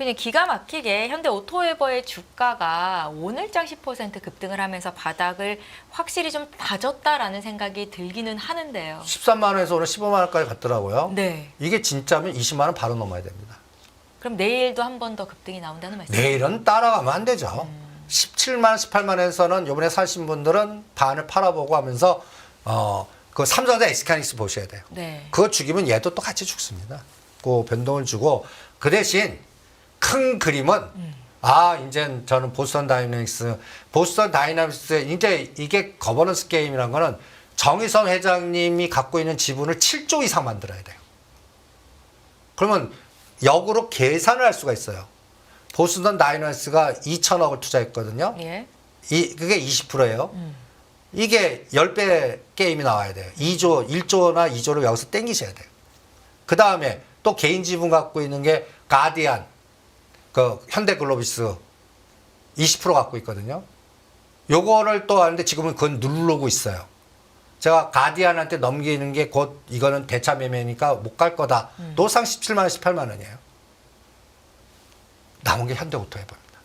그냥 기가 막히게 현대오토웨버의 주가가 오늘장 10% 급등을 하면서 바닥을 확실히 좀 다졌다라는 생각이 들기는 하는데요. 13만 원에서 오늘 15만 원까지 갔더라고요. 네. 이게 진짜면 20만 원 바로 넘어야 됩니다. 그럼 내일도 한 번 더 급등이 나온다는 말씀이죠? 내일은 따라가면 안 되죠. 17만 원, 18만 원에서는 이번에 사신 분들은 반을 팔아보고 하면서 그 삼성전자 SK하이닉스 보셔야 돼요. 네. 그거 죽이면 얘도 또 같이 죽습니다. 그 변동을 주고 그 대신 큰 그림은 이제 저는 보스턴 다이내믹스 이제 이게 거버넌스 게임이라는 거는 정의선 회장님이 갖고 있는 지분을 7조 이상 만들어야 돼요. 그러면 역으로 계산을 할 수가 있어요. 보스턴 다이내믹스가 2천억을 투자했거든요. 예. 그게 20%예요. 이게 10배 게임이 나와야 돼요. 1조나 2조를 여기서 땡기셔야 돼요. 그 다음에 또 개인 지분 갖고 있는 게 가디안, 그 현대글로비스 20% 갖고 있거든요. 요거를 또 하는데 지금은 그건 누르고 있어요. 제가 가디안한테 넘기는 게 곧 이거는 대차 매매니까 못 갈 거다. 노상 17만 원, 18만 원이에요. 남은 게 현대오토웨버입니다.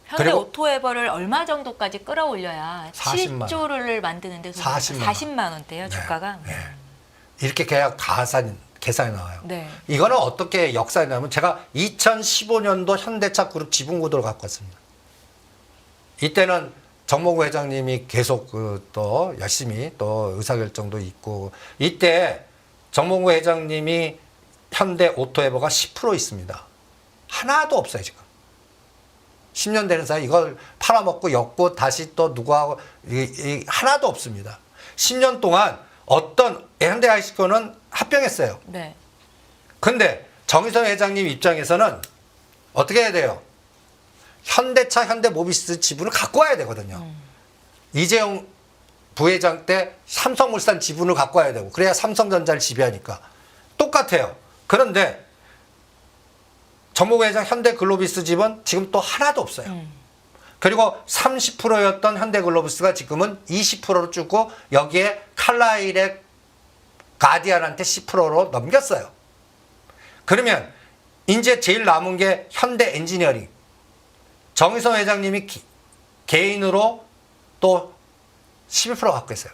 현대오토웨버를 얼마 정도까지 끌어올려야 40만 원. 7조를 만드는데 40만 원대요, 네, 주가가? 네. 이렇게 그냥 계산이 나와요. 네. 이거는 어떻게 역사에 나면 제가 2015년도 현대차 그룹 지분 구도를 갖고 왔습니다. 이때는 정몽구 회장님이 계속 또 열심히 또 의사결정도 있고 이때 정몽구 회장님이 현대오토웨버가 10% 있습니다. 하나도 없어요 지금. 10년 되는 사이 이걸 팔아먹고 엮고 다시 또 누구하고 하나도 없습니다. 10년 동안 어떤 현대아이스코는 합병했어요. 네. 근데 정의선 회장님 입장에서는 어떻게 해야 돼요? 현대차, 현대모비스 지분을 갖고 와야 되거든요. 이재용 부회장 때 삼성물산 지분을 갖고 와야 되고 그래야 삼성전자를 지배하니까 똑같아요. 그런데 정몽구 회장 현대글로비스 지분 지금 또 하나도 없어요. 그리고 30%였던 현대글로비스가 지금은 20%로 줄고 여기에 칼라일의 가디안한테 10%로 넘겼어요. 그러면 이제 제일 남은 게 현대엔지니어링. 정의선 회장님이 개인으로 또 11% 갖고 있어요.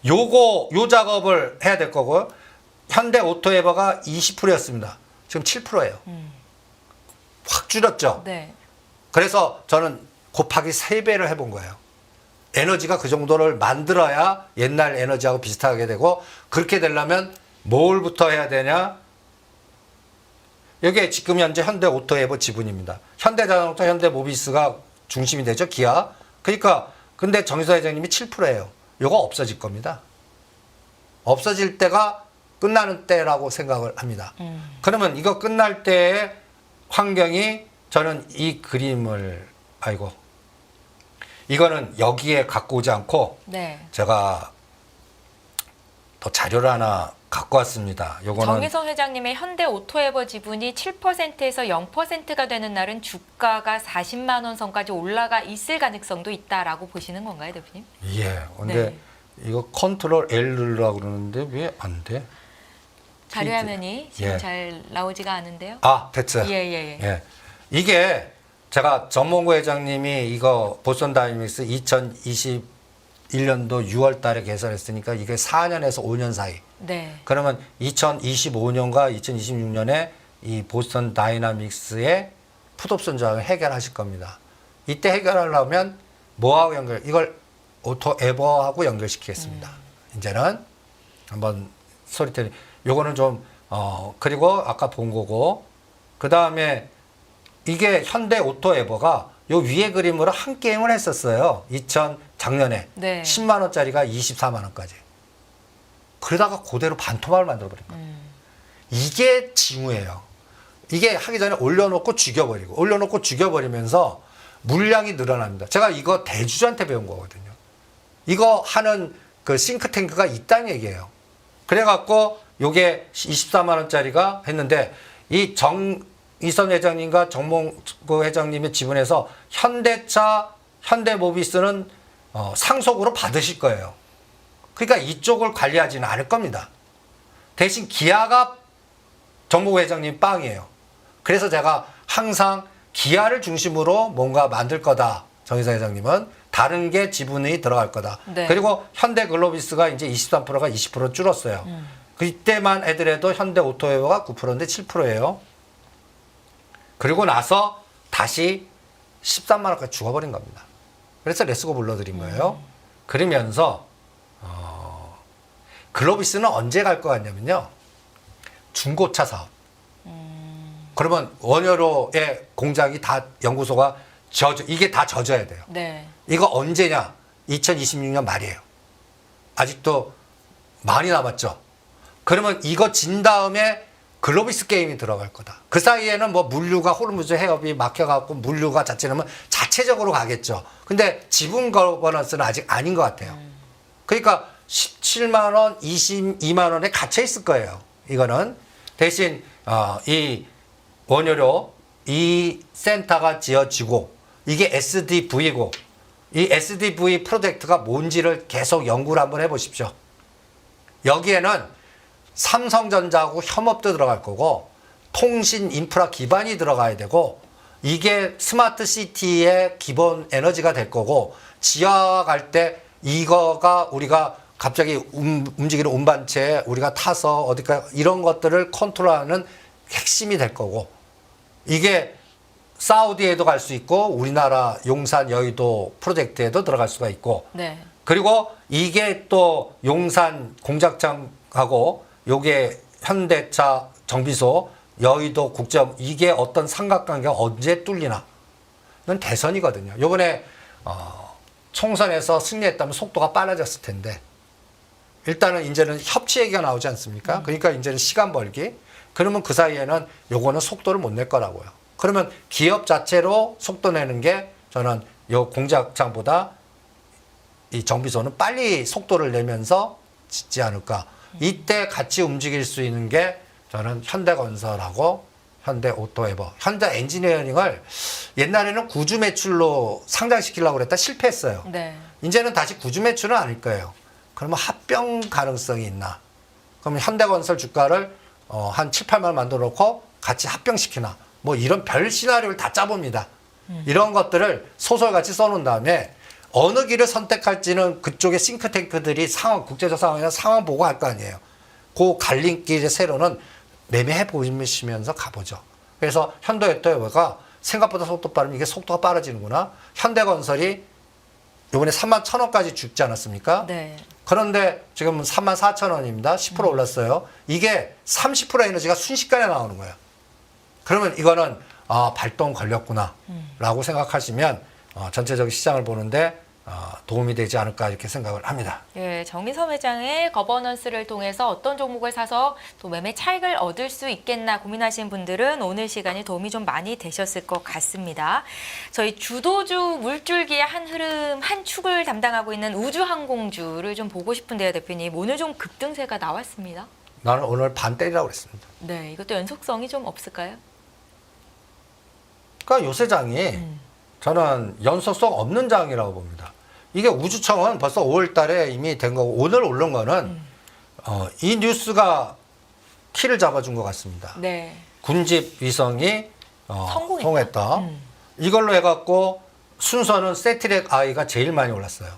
요 작업을 해야 될 거고 현대오토웨버가 20%였습니다. 지금 7%예요. 확 줄였죠. 네. 그래서 저는 곱하기 3배를 해본 거예요. 에너지가 그 정도를 만들어야 옛날 에너지하고 비슷하게 되고 그렇게 되려면 뭘부터 해야 되냐? 이게 지금 현재 현대오토웨버 지분입니다. 현대자동차, 현대모비스가 중심이 되죠. 기아. 그러니까 근데 정의선 회장님이 7%예요. 이거 없어질 겁니다. 없어질 때가 끝나는 때라고 생각을 합니다. 그러면 이거 끝날 때의 환경이 저는 이 그림을 이거는 여기에 갖고 오지 않고 네. 제가 더 자료를 하나 갖고 왔습니다. 요거는 정의선 회장님의 현대오토웨버 지분이 7%에서 0%가 되는 날은 주가가 40만 원 선까지 올라가 있을 가능성도 있다라고 보시는 건가요, 대표님? 예. 근데 네. 이거 컨트롤 L라고 그러는데 왜 안 돼? 자료 화면이 지금 예. 잘 나오지가 않은데요. 됐어요. 예. 예. 이게 제가 정몽구 회장님이 이거 보스턴 다이내믹스 2021년도 6월 달에 개설했으니까 이게 4년에서 5년 사이. 네. 그러면 2025년과 2026년에 이 보스턴 다이나믹스의 풋옵션 조항을 해결하실 겁니다. 이때 해결하려면 뭐하고 이걸 오토에버하고 연결시키겠습니다. 이제는 한번 스토리텔링. 요거는 좀 그리고 아까 본 거고 그 다음에 이게 현대 오토에버가 요 위에 그림으로 한 게임을 했었어요. 작년에 네. 10만 원짜리가 24만 원까지. 그러다가 그대로 반토막을 만들어버린 거예요. 이게 징후예요. 이게 하기 전에 올려놓고 죽여버리면서 물량이 늘어납니다. 제가 이거 대주주한테 배운 거거든요. 이거 하는 그 싱크탱크가 있다는 얘기예요. 그래갖고 요게 24만 원짜리가 했는데 이 정의선 회장님과 정몽구 회장님의 지분에서 현대차, 현대모비스는 상속으로 받으실 거예요. 그러니까 이쪽을 관리하지는 않을 겁니다. 대신 기아가 정모구 회장님 빵이에요. 그래서 제가 항상 기아를 중심으로 뭔가 만들 거다. 정의사 회장님은 다른 게 지분이 들어갈 거다. 네. 그리고 현대글로비스가 이제 23%가 20% 줄었어요. 그때만 애들해도 현대오토웨어가 9%인데 7%예요. 그리고 나서 다시 13만 원까지 죽어버린 겁니다. 그래서 레츠고 불러드린 거예요. 그러면서 글로비스는 언제 갈 것 같냐면요. 중고차 사업. 그러면 원효로의 공장이 다 연구소가 이게 다 젖어야 돼요. 네. 이거 언제냐? 2026년 말이에요. 아직도 많이 남았죠. 그러면 이거 진 다음에 글로비스 게임이 들어갈 거다. 그 사이에는 뭐 물류가 호르무즈 해협이 막혀갖고 물류가 자체는 자체적으로 가겠죠. 근데 지분 거버넌스는 아직 아닌 것 같아요. 그러니까 17만 원, 22만 원에 갇혀 있을 거예요. 이거는 대신 이 원효로 이 센터가 지어지고 이게 SDV고 이 SDV 프로젝트가 뭔지를 계속 연구를 한번 해보십시오. 여기에는 삼성전자하고 협업도 들어갈 거고 통신 인프라 기반이 들어가야 되고 이게 스마트 시티의 기본 에너지가 될 거고 지하 갈 때 이거가 우리가 갑자기 움직이는 운반체에 우리가 타서 어디가 이런 것들을 컨트롤하는 핵심이 될 거고 이게 사우디에도 갈 수 있고 우리나라 용산 여의도 프로젝트에도 들어갈 수가 있고 네. 그리고 이게 또 용산 공작장하고 요게 현대차 정비소 여의도 국제업 이게 어떤 삼각관계가 언제 뚫리나 는 대선이거든요. 요번에 총선에서 승리했다면 속도가 빨라졌을 텐데 일단은 이제는 협치 얘기가 나오지 않습니까? 그러니까 이제는 시간 벌기. 그러면 그 사이에는 요거는 속도를 못 낼 거라고요. 그러면 기업 자체로 속도 내는 게 저는 요 공작장보다 이 정비소는 빨리 속도를 내면서 짓지 않을까. 이때 같이 움직일 수 있는 게 저는 현대건설하고 현대오토에버, 현대엔지니어링을 옛날에는 구주 매출로 상장시키려고 그랬다 실패했어요. 네. 이제는 다시 구주 매출은 아닐 거예요. 그러면 합병 가능성이 있나? 그러면 현대건설 주가를 한 7, 8만 원 만들어 놓고 같이 합병시키나? 뭐 이런 별 시나리오를 다 짜봅니다. 이런 것들을 소설같이 써놓은 다음에 어느 길을 선택할지는 그쪽의 싱크탱크들이 국제적 상황이나 상황 보고 할 거 아니에요. 그 갈림길의 세로는 매매해 보시면서 가보죠. 그래서 현대오토웨어가 생각보다 속도 빠르면 이게 속도가 빠르지는구나. 현대건설이 이번에 3만 1,000원까지 죽지 않았습니까? 네. 그런데 지금 3만 4천 원입니다. 10% 올랐어요. 이게 30% 에너지가 순식간에 나오는 거예요. 그러면 이거는 발동 걸렸구나 라고 생각하시면 전체적인 시장을 보는데 도움이 되지 않을까 이렇게 생각을 합니다. 예, 정의선 회장의 거버넌스를 통해서 어떤 종목을 사서 또 매매 차익을 얻을 수 있겠나 고민하시는 분들은 오늘 시간이 도움이 좀 많이 되셨을 것 같습니다. 저희 주도주 물줄기의 한 흐름, 한 축을 담당하고 있는 우주항공주를 좀 보고 싶은데요, 대표님. 오늘 좀 급등세가 나왔습니다. 나는 오늘 반 때리라고 그랬습니다. 네, 이것도 연속성이 좀 없을까요? 그러니까 요새 장이 저는 연속성 없는 장이라고 봅니다. 이게 우주청은 벌써 5월 달에 이미 된 거고 오늘 오른 거는 이 뉴스가 키를 잡아준 것 같습니다. 네. 군집 위성이 성공했다. 성공했다. 이걸로 해갖고 순서는 세트랙 I가 제일 많이 올랐어요.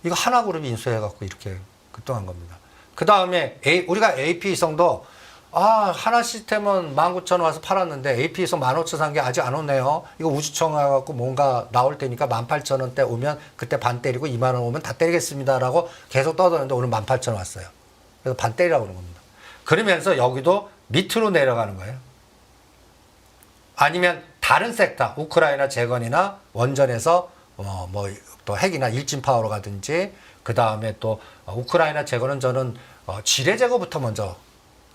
이거 하나그룹이 인수해갖고 이렇게 급등한 겁니다. 그 다음에 우리가 AP 위성도 하나 시스템은 19,000원 와서 팔았는데 AP에서 15,000원 산 게 아직 안 오네요. 이거 우주청 해갖고 뭔가 나올 때니까 18,000원대 오면 그때 반 때리고 2만 원 오면 다 때리겠습니다라고 계속 떠드는데 오늘 18,000원 왔어요. 그래서 반 때리라고 그러는 겁니다. 그러면서 여기도 밑으로 내려가는 거예요. 아니면 다른 섹터, 우크라이나 재건이나 원전에서 또 핵이나 일진 파워로 가든지 그 다음에 또 우크라이나 재건은 저는 지뢰 제거부터 먼저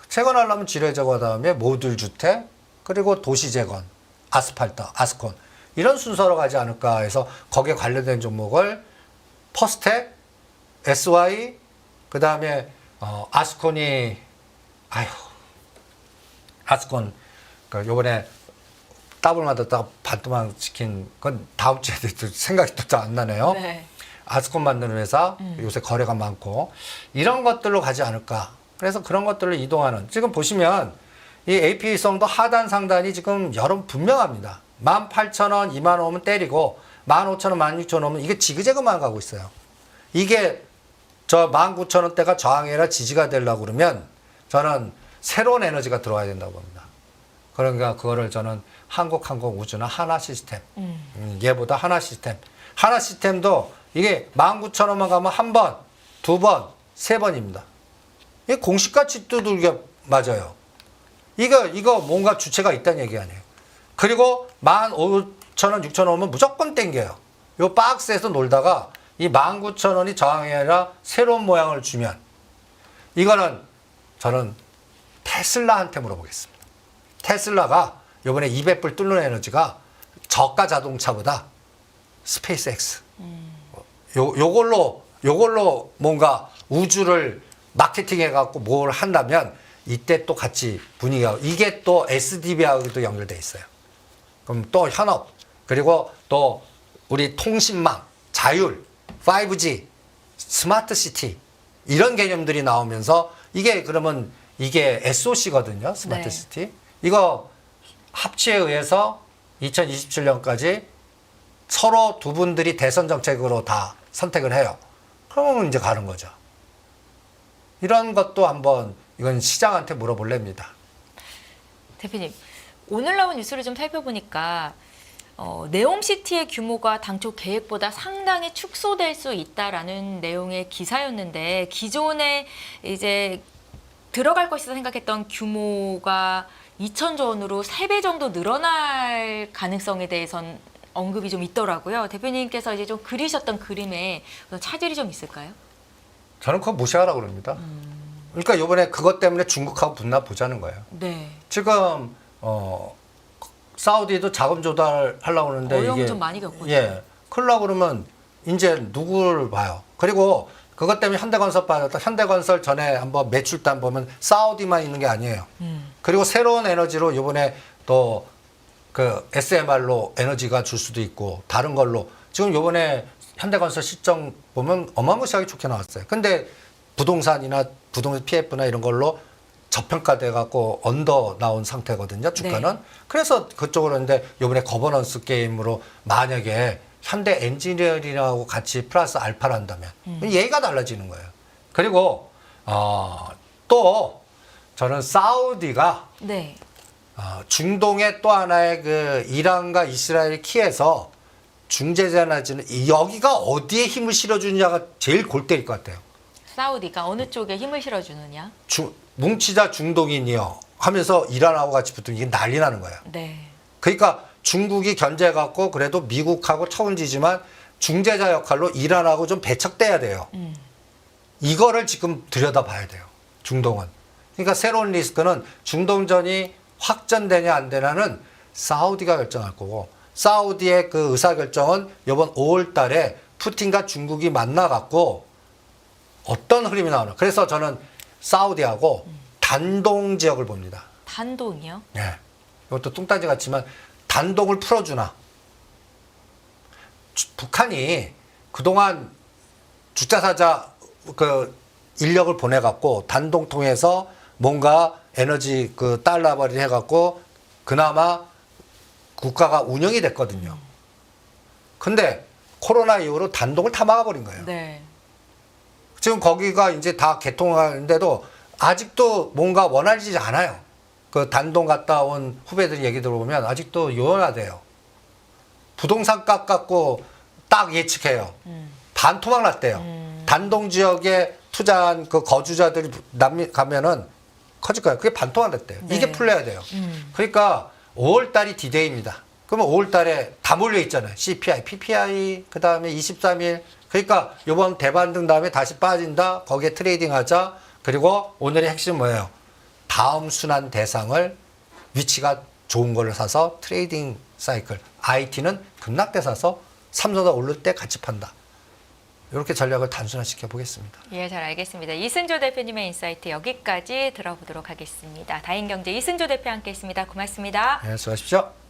재건하려면 지뢰 제거 다음에 모듈 주택 그리고 도시 재건, 아스팔트, 아스콘 이런 순서로 가지 않을까 해서 거기에 관련된 종목을 퍼스텍, SY 그 다음에 아스콘이 아스콘 그러니까 요번에 더블 맞았다가 반토막 시킨 건 다음 주에 생각이 또 안 나네요. 네. 아스콘 만드는 회사 요새 거래가 많고 이런 것들로 가지 않을까. 그래서 그런 것들을 이동하는 지금 보시면 이 AP성도 하단 상단이 지금 여러분 분명합니다. 18,000원, 2만 원 오면 때리고 15,000원, 16,000원 오면 이게 지그재그만 가고 있어요. 이게 저 19,000원대가 저항이 아니라 지지가 되려고 그러면 저는 새로운 에너지가 들어와야 된다고 봅니다. 그러니까 그거를 저는 한국우주나 하나시스템, 얘보다 하나시스템. 하나시스템도 이게 19,000원만 가면 한 번, 두 번, 세 번입니다. 이게 공식같이 두들겨 맞아요. 이거 뭔가 주체가 있다는 얘기 아니에요. 그리고 15,000원, 6,000원 오면 무조건 땡겨요. 요 박스에서 놀다가 이 19,000원이 저항이 아니라 새로운 모양을 주면 이거는 저는 테슬라한테 물어보겠습니다. 테슬라가 이번에 200불 뚫는 에너지가 저가 자동차보다 스페이스X 요걸로 뭔가 우주를 마케팅해 갖고 뭘 한다면 이때 또 같이 분위기가 이게 또 SDB하고도 연결돼 있어요. 그럼 또 현업 그리고 또 우리 통신망 자율 5G 스마트 시티 이런 개념들이 나오면서 이게 그러면 이게 SOC거든요. 스마트 네. 시티. 이거 합치에 의해서 2027년까지 서로 두 분들이 대선 정책으로 다 선택을 해요. 그러면 이제 가는 거죠. 이런 것도 한번 이건 시장한테 물어볼랍니다. 대표님, 오늘 나온 뉴스를 좀 살펴보니까 네옴시티의 규모가 당초 계획보다 상당히 축소될 수 있다라는 내용의 기사였는데 기존에 이제 들어갈 것이다 생각했던 규모가 2천조 원으로 3배 정도 늘어날 가능성에 대해선 언급이 좀 있더라고요. 대표님께서 이제 좀 그리셨던 그림에 차질이 좀 있을까요? 저는 그거 무시하라고 그럽니다. 그러니까 이번에 그것 때문에 중국하고 붙나 보자는 거예요. 네. 지금 사우디도 자금 조달하려고 하는데 어려움을 이게 좀 많이 겪고 예, 그러려고 그러면 이제 누구를 봐요. 그리고 그것 때문에 현대건설 빠졌다. 현대건설 전에 한번 매출단 보면 사우디만 있는 게 아니에요. 그리고 새로운 에너지로 이번에 또 그 SMR로 에너지가 줄 수도 있고 다른 걸로 지금 이번에 현대건설 실적 보면 어마무시하게 좋게 나왔어요. 근데 부동산이나 부동산 PF나 이런 걸로 저평가돼 갖고 언더 나온 상태거든요. 주가는. 네. 그래서 그쪽으로 했는데 이번에 거버넌스 게임으로 만약에 현대 엔지니어링하고 같이 플러스 알파를 한다면 얘기가 달라지는 거예요. 그리고 또 저는 사우디가 네. 중동의 또 하나의 그 이란과 이스라엘 키에서 중재자나지는 여기가 어디에 힘을 실어주느냐가 제일 골 때릴 것 같아요. 사우디가 어느 쪽에 힘을 실어주느냐? 뭉치자 중동인이요 하면서 이란하고 같이 붙으면 이게 난리 나는 거예요. 네. 그러니까 중국이 견제해갖고 그래도 미국하고 처은지지만 중재자 역할로 이란하고 좀 배척돼야 돼요. 이거를 지금 들여다봐야 돼요. 중동은. 그러니까 새로운 리스크는 중동전이 확전되냐 안 되냐는 사우디가 결정할 거고 사우디의 그 의사결정은 이번 5월 달에 푸틴과 중국이 만나갖고 어떤 흐름이 나오나. 그래서 저는 사우디하고 단동 지역을 봅니다. 단동이요? 네. 이것도 뚱딴지 같지만 단동을 풀어주나. 북한이 그동안 주자사자 그 인력을 보내갖고 단동 통해서 뭔가 에너지 그 달러벌이 해갖고 그나마 국가가 운영이 됐거든요. 근데 코로나 이후로 단동을 다 막아버린 거예요. 네. 지금 거기가 이제 다 개통하는데도 아직도 뭔가 원활하지 않아요. 그 단동 갔다 온 후배들 얘기 들어보면 아직도 요원화돼요. 부동산 값 갖고 딱 예측해요. 반토막 났대요. 단동 지역에 투자한 그 거주자들이 가면은 커질 거예요. 그게 반토막 났대요. 네. 이게 풀려야 돼요. 그러니까 5월 달이 디데이입니다. 그러면 5월 달에 다 몰려 있잖아요. CPI, PPI, 그 다음에 23일. 그러니까 이번 대반등 다음에 다시 빠진다. 거기에 트레이딩 하자. 그리고 오늘의 핵심 뭐예요? 다음 순환 대상을 위치가 좋은 걸로 사서 트레이딩 사이클. IT는 급락대 사서 삼성도 오를 때 같이 판다. 이렇게 전략을 단순화시켜 보겠습니다. 예, 잘 알겠습니다. 이승조 대표님의 인사이트 여기까지 들어보도록 하겠습니다. 다인경제 이승조 대표 함께했습니다. 고맙습니다. 네, 수고하십시오.